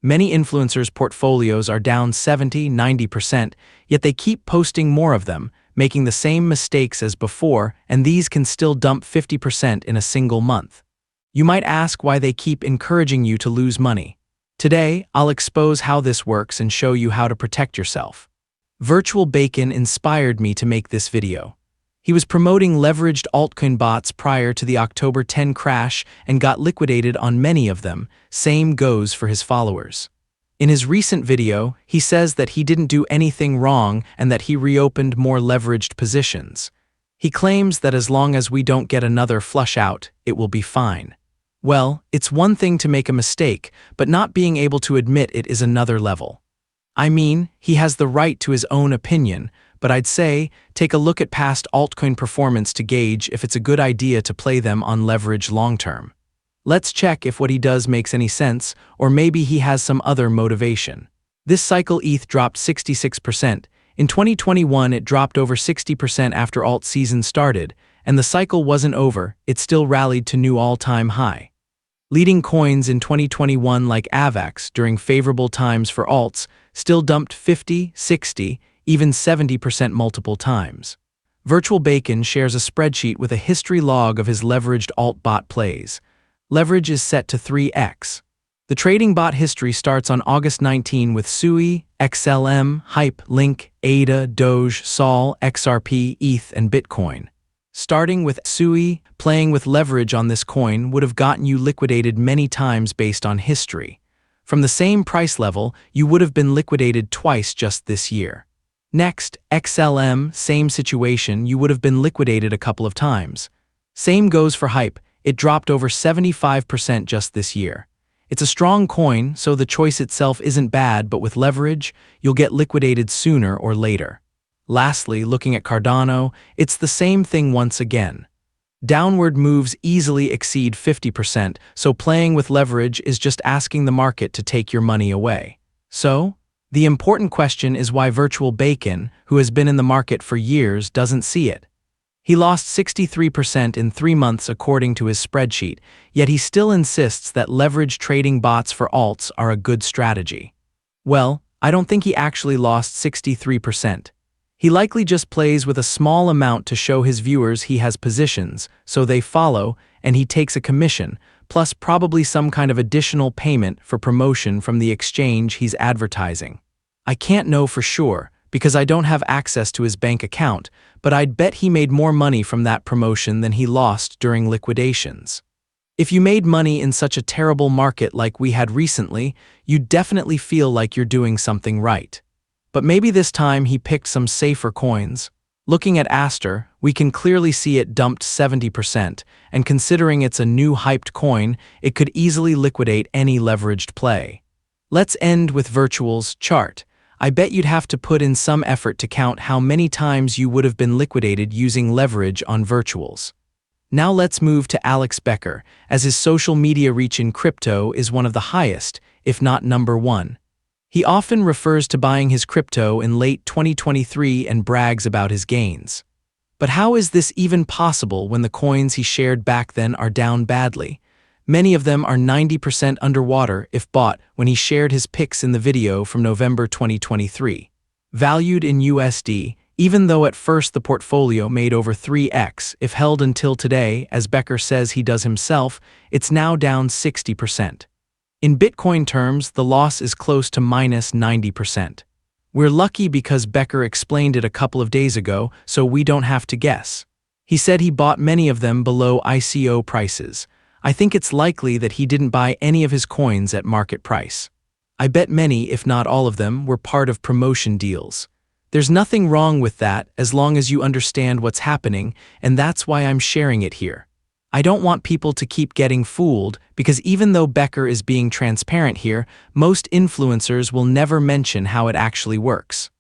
Many influencers' portfolios are down 70–90%, yet they keep posting more of them, making the same mistakes as before, and these can still dump 50% in a single month. You might ask why they keep encouraging you to lose money. Today, I'll expose how this works and show you how to protect yourself. Virtual Bacon inspired me to make this video. He was promoting leveraged altcoin bots prior to the October 10 crash and got liquidated on many of them. Same goes for his followers. In his recent video, he says that he didn't do anything wrong and that he reopened more leveraged positions. He claims that as long as we don't get another flush out, it will be fine. Well, it's one thing to make a mistake, but not being able to admit it is another level. I mean, he has the right to his own opinion, but I'd say, take a look at past altcoin performance to gauge if it's a good idea to play them on leverage long-term. Let's check if what he does makes any sense, or maybe he has some other motivation. This cycle ETH dropped 66%. In 2021, it dropped over 60% after alt season started, and the cycle wasn't over, it still rallied to new all-time high. Leading coins in 2021 like AVAX during favorable times for alts still dumped 50, 60, even 70% multiple times. Virtual Bacon shares a spreadsheet with a history log of his leveraged alt bot plays. Leverage is set to 3x. The trading bot history starts on August 19 with SUI, XLM, Hype, Link, ADA, Doge, Sol, XRP, ETH, and Bitcoin. Starting with SUI, playing with leverage on this coin would have gotten you liquidated many times based on history. From the same price level, you would have been liquidated twice just this year. Next, XLM, same situation, you would have been liquidated a couple of times. Same goes for Hype, it dropped over 75% just this year. It's a strong coin, so the choice itself isn't bad, but with leverage, you'll get liquidated sooner or later. Lastly, looking at Cardano, it's the same thing once again. Downward moves easily exceed 50%, so playing with leverage is just asking the market to take your money away. So, the important question is why Virtual Bacon, who has been in the market for years, doesn't see it. He lost 63% in 3 months according to his spreadsheet, yet he still insists that leverage trading bots for alts are a good strategy. Well, I don't think he actually lost 63%. He likely just plays with a small amount to show his viewers he has positions, so they follow, and he takes a commission, plus probably some kind of additional payment for promotion from the exchange he's advertising. I can't know for sure, because I don't have access to his bank account, but I'd bet he made more money from that promotion than he lost during liquidations. If you made money in such a terrible market like we had recently, you'd definitely feel like you're doing something right. But maybe this time he picked some safer coins. Looking at Aster, we can clearly see it dumped 70%, and considering it's a new hyped coin, it could easily liquidate any leveraged play. Let's end with Virtual's chart. I bet you'd have to put in some effort to count how many times you would have been liquidated using leverage on Virtuals. Now let's move to Alex Becker, as his social media reach in crypto is one of the highest, if not #1. He often refers to buying his crypto in late 2023 and brags about his gains. But how is this even possible when the coins he shared back then are down badly? Many of them are 90% underwater if bought when he shared his picks in the video from November 2023. Valued in USD, even though at first the portfolio made over 3x, if held until today, as Becker says he does himself, it's now down 60%. In Bitcoin terms, the loss is close to -90%. We're lucky because Becker explained it a couple of days ago, so we don't have to guess. He said he bought many of them below ICO prices. I think it's likely that he didn't buy any of his coins at market price. I bet many, if not all of them, were part of promotion deals. There's nothing wrong with that as long as you understand what's happening, and that's why I'm sharing it here. I don't want people to keep getting fooled, because even though Becker is being transparent here, most influencers will never mention how it actually works.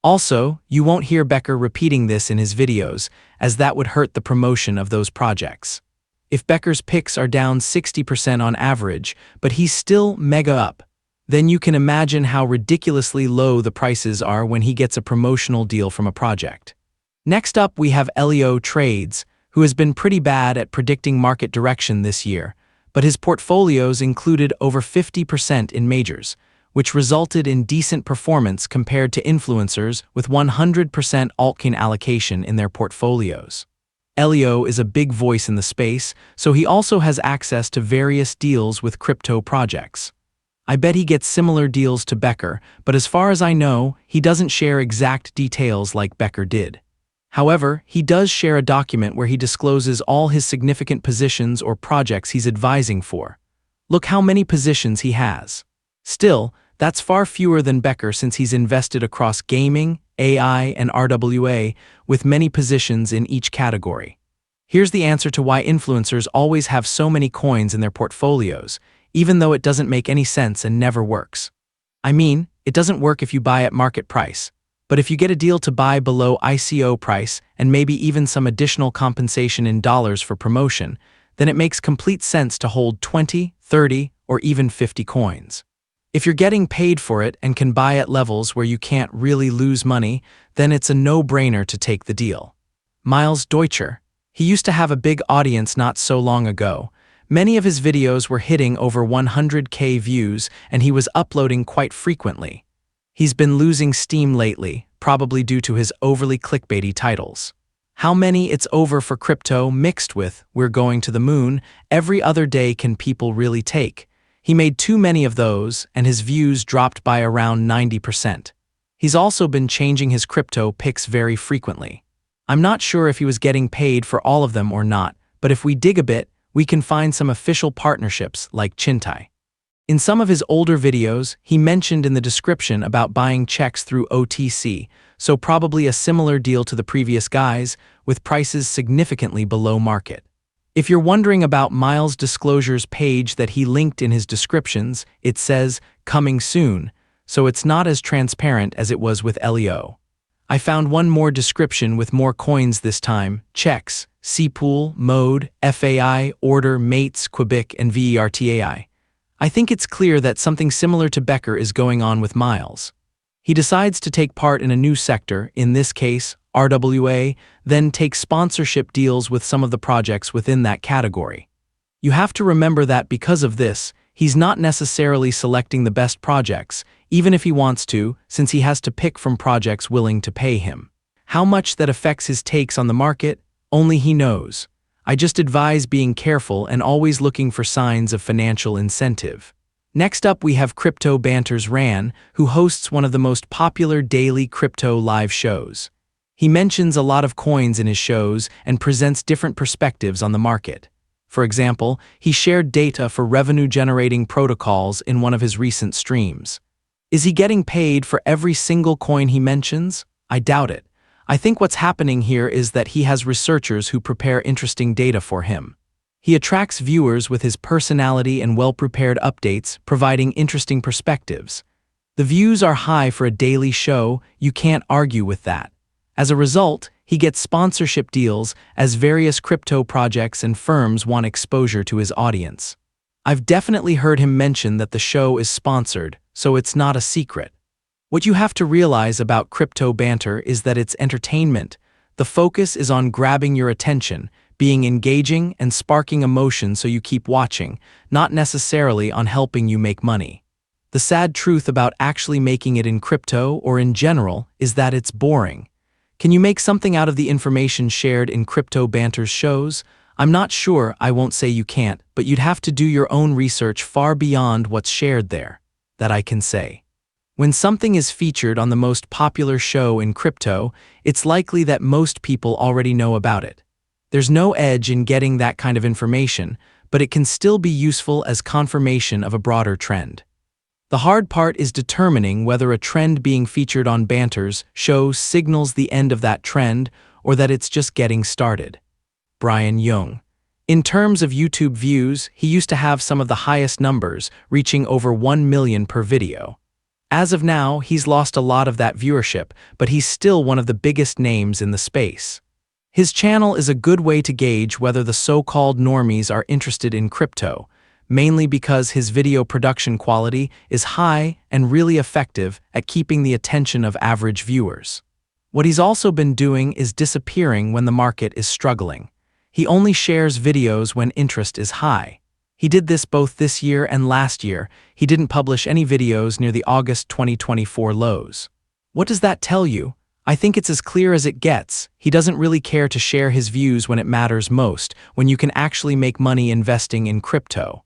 Also, you won't hear Becker repeating this in his videos, as that would hurt the promotion of those projects. If Becker's picks are down 60% on average, but he's still mega up, then you can imagine how ridiculously low the prices are when he gets a promotional deal from a project. Next up, we have Elio Trades, who has been pretty bad at predicting market direction this year, but his portfolios included over 50% in majors. which resulted in decent performance compared to influencers with 100% altcoin allocation in their portfolios. Elio is a big voice in the space, so he also has access to various deals with crypto projects. I bet he gets similar deals to Becker, but as far as I know, he doesn't share exact details like Becker did. However, he does share a document where he discloses all his significant positions or projects he's advising for. Look how many positions he has. Still, that's far fewer than Becker since he's invested across gaming, AI, and RWA, with many positions in each category. Here's the answer to why influencers always have so many coins in their portfolios, even though it doesn't make any sense and never works. I mean, it doesn't work if you buy at market price, but if you get a deal to buy below ICO price and maybe even some additional compensation in dollars for promotion, then it makes complete sense to hold 20, 30, or even 50 coins. If you're getting paid for it and can buy at levels where you can't really lose money, then it's a no-brainer to take the deal. Deutscher. He used to have a big audience not so long ago. Many of his videos were hitting over 100K views, and he was uploading quite frequently. He's been losing steam lately, probably due to his overly clickbaity titles. How many it's over for crypto mixed with "we're going to the moon, every other day can people really take?" He made too many of those, and his views dropped by around 90%. He's also been changing his crypto picks very frequently. I'm not sure if he was getting paid for all of them or not, but if we dig a bit, we can find some official partnerships like Chintai. In some of his older videos, he mentioned in the description about buying checks through OTC, so probably a similar deal to the previous guys, with prices significantly below market. If you're wondering about Miles' disclosures page that he linked in his descriptions, it says, "coming soon," so it's not as transparent as it was with Elio. I found one more description with more coins this time: checks, C-Pool, Mode, FAI, Order, Mates, Quebec, and VERTAI. I think it's clear that something similar to Becker is going on with Miles. He decides to take part in a new sector, in this case, RWA, then take sponsorship deals with some of the projects within that category. You have to remember that because of this, he's not necessarily selecting the best projects, even if he wants to, since he has to pick from projects willing to pay him. How much that affects his takes on the market, only he knows. I just advise being careful and always looking for signs of financial incentive. Next up, we have Crypto Banter's Ran, who hosts one of the most popular daily crypto live shows. He mentions a lot of coins in his shows and presents different perspectives on the market. For example, he shared data for revenue-generating protocols in one of his recent streams. Is he getting paid for every single coin he mentions? I doubt it. I think what's happening here is that he has researchers who prepare interesting data for him. He attracts viewers with his personality and well-prepared updates, providing interesting perspectives. The views are high for a daily show, you can't argue with that. As a result, he gets sponsorship deals as various crypto projects and firms want exposure to his audience. I've definitely heard him mention that the show is sponsored, so it's not a secret. What you have to realize about Crypto Banter is that it's entertainment. The focus is on grabbing your attention, being engaging and sparking emotion so you keep watching, not necessarily on helping you make money. The sad truth about actually making it in crypto or in general is that it's boring. Can you make something out of the information shared in Crypto Banter's shows? I'm not sure, I won't say you can't, but you'd have to do your own research far beyond what's shared there. That I can say. When something is featured on the most popular show in crypto, it's likely that most people already know about it. There's no edge in getting that kind of information, but it can still be useful as confirmation of a broader trend. The hard part is determining whether a trend being featured on Banter's show signals the end of that trend or that it's just getting started. Jung. In terms of YouTube views, he used to have some of the highest numbers, reaching over 1 million per video. As of now, he's lost a lot of that viewership, but he's still one of the biggest names in the space. His channel is a good way to gauge whether the so-called normies are interested in crypto, mainly because his video production quality is high and really effective at keeping the attention of average viewers. What he's also been doing is disappearing when the market is struggling. He only shares videos when interest is high. He did this both this year and last year. He didn't publish any videos near the August 2024 lows. What does that tell you? I think it's as clear as it gets. He doesn't really care to share his views when it matters most, when you can actually make money investing in crypto.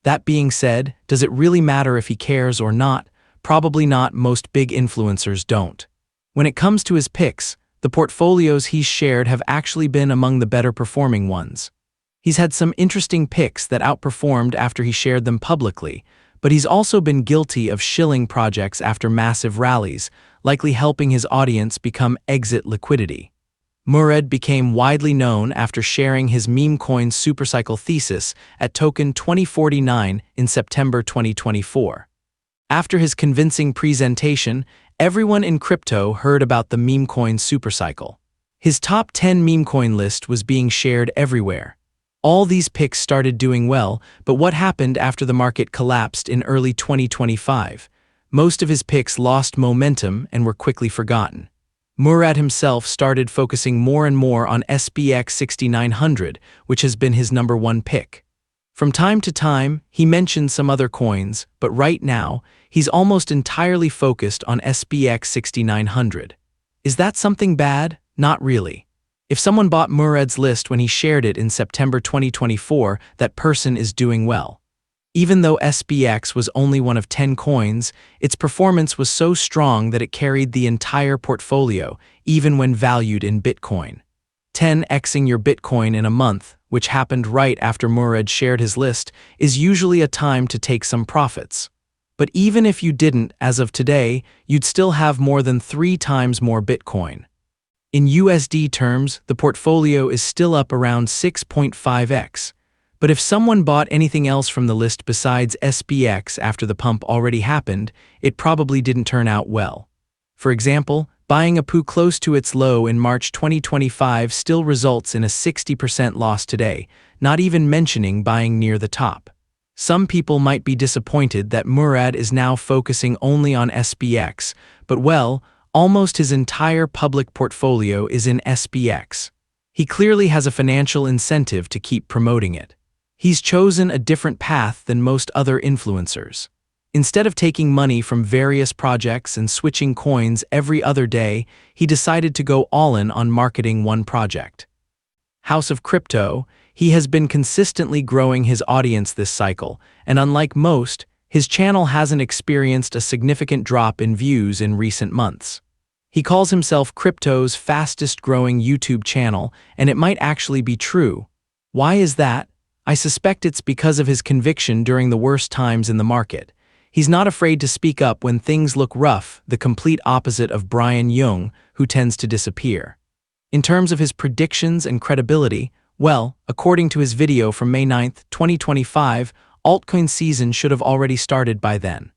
That being said, does it really matter if he cares or not? Probably not. Most big influencers don't. When it comes to his picks, the portfolios he's shared have actually been among the better performing ones. He's had some interesting picks that outperformed after he shared them publicly, but he's also been guilty of shilling projects after massive rallies, likely helping his audience become exit liquidity. Murad became widely known after sharing his memecoin supercycle thesis at token 2049 in September 2024. After his convincing presentation, everyone in crypto heard about the memecoin supercycle. His top 10 memecoin list was being shared everywhere. All these picks started doing well, but what happened after the market collapsed in early 2025? Most of his picks lost momentum and were quickly forgotten. Murad himself started focusing more and more on SBX 6900, which has been his #1 pick. From time to time, he mentioned some other coins, but right now, he's almost entirely focused on SBX 6900. Is that something bad? Not really. If someone bought Murad's list when he shared it in September 2024, that person is doing well. Even though SBX was only one of 10 coins, its performance was so strong that it carried the entire portfolio, even when valued in Bitcoin. 10xing your Bitcoin in a month, which happened right after Murad shared his list, is usually a time to take some profits. But even if you didn't, as of today, you'd still have more than 3 times more Bitcoin. In USD terms, the portfolio is still up around 6.5x. But if someone bought anything else from the list besides SBX after the pump already happened, it probably didn't turn out well. For example, buying a POO close to its low in March 2025 still results in a 60% loss today, not even mentioning buying near the top. Some people might be disappointed that Murad is now focusing only on SBX, but well, almost his entire public portfolio is in SBX. He clearly has a financial incentive to keep promoting it. He's chosen a different path than most other influencers. Instead of taking money from various projects and switching coins every other day, he decided to go all in on marketing one project. House of Crypto, he has been consistently growing his audience this cycle, and unlike most, his channel hasn't experienced a significant drop in views in recent months. He calls himself crypto's fastest growing YouTube channel, and it might actually be true. Why is that? I suspect it's because of his conviction during the worst times in the market. He's not afraid to speak up when things look rough, the complete opposite of Jung, who tends to disappear. In terms of his predictions and credibility, well, according to his video from May 9, 2025, altcoin season should have already started by then.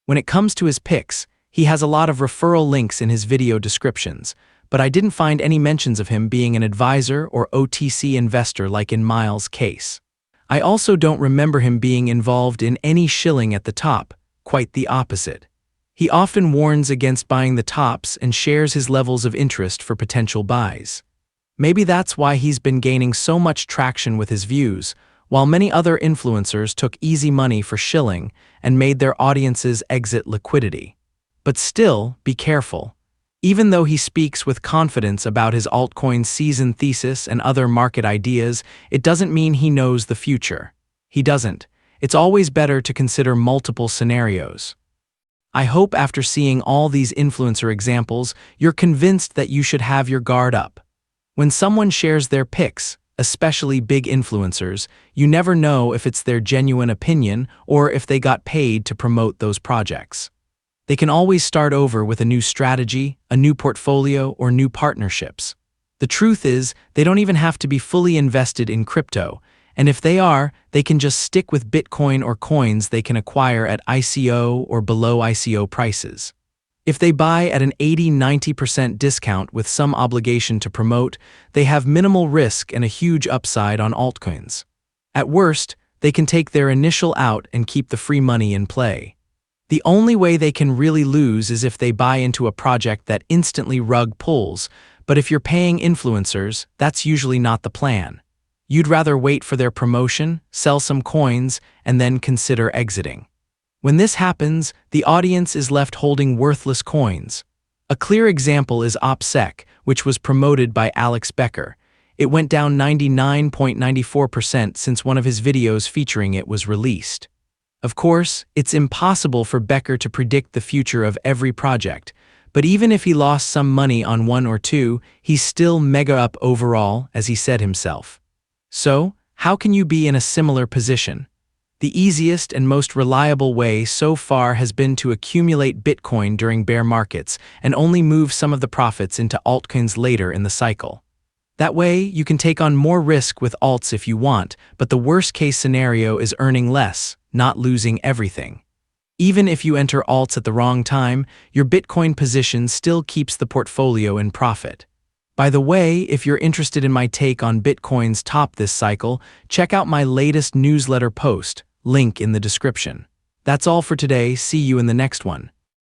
When it comes to his picks, he has a lot of referral links in his video descriptions, but I didn't find any mentions of him being an advisor or OTC investor like in Miles' case. I also don't remember him being involved in any shilling at the top, quite the opposite. He often warns against buying the tops and shares his levels of interest for potential buys. Maybe that's why he's been gaining so much traction with his views, while many other influencers took easy money for shilling and made their audiences exit liquidity. But still, be careful. Even though he speaks with confidence about his altcoin season thesis and other market ideas, it doesn't mean he knows the future. He doesn't. It's always better to consider multiple scenarios. I hope after seeing all these influencer examples, you're convinced that you should have your guard up. When someone shares their picks, especially big influencers, you never know if it's their genuine opinion or if they got paid to promote those projects. They can always start over with a new strategy, a new portfolio, or new partnerships. The truth is, they don't even have to be fully invested in crypto, and if they are, they can just stick with Bitcoin or coins they can acquire at ICO or below ICO prices. If they buy at an 80–90% discount with some obligation to promote, they have minimal risk and a huge upside on altcoins. At worst, they can take their initial out and keep the free money in play. The only way they can really lose is if they buy into a project that instantly rug pulls, but if you're paying influencers, that's usually not the plan. You'd rather wait for their promotion, sell some coins, and then consider exiting. When this happens, the audience is left holding worthless coins. A clear example is OPSEC, which was promoted by Becker. It went down 99.94% since one of his videos featuring it was released. Of course, it's impossible for Becker to predict the future of every project, but even if he lost some money on one or two, he's still mega up overall, as he said himself. So, how can you be in a similar position? The easiest and most reliable way so far has been to accumulate Bitcoin during bear markets and only move some of the profits into altcoins later in the cycle. That way, you can take on more risk with alts if you want, but the worst-case scenario is earning less, not losing everything. Even if you enter alts at the wrong time, your Bitcoin position still keeps the portfolio in profit. By the way, if you're interested in my take on Bitcoin's top this cycle, check out my latest newsletter post, link in the description. That's all for today, see you in the next one.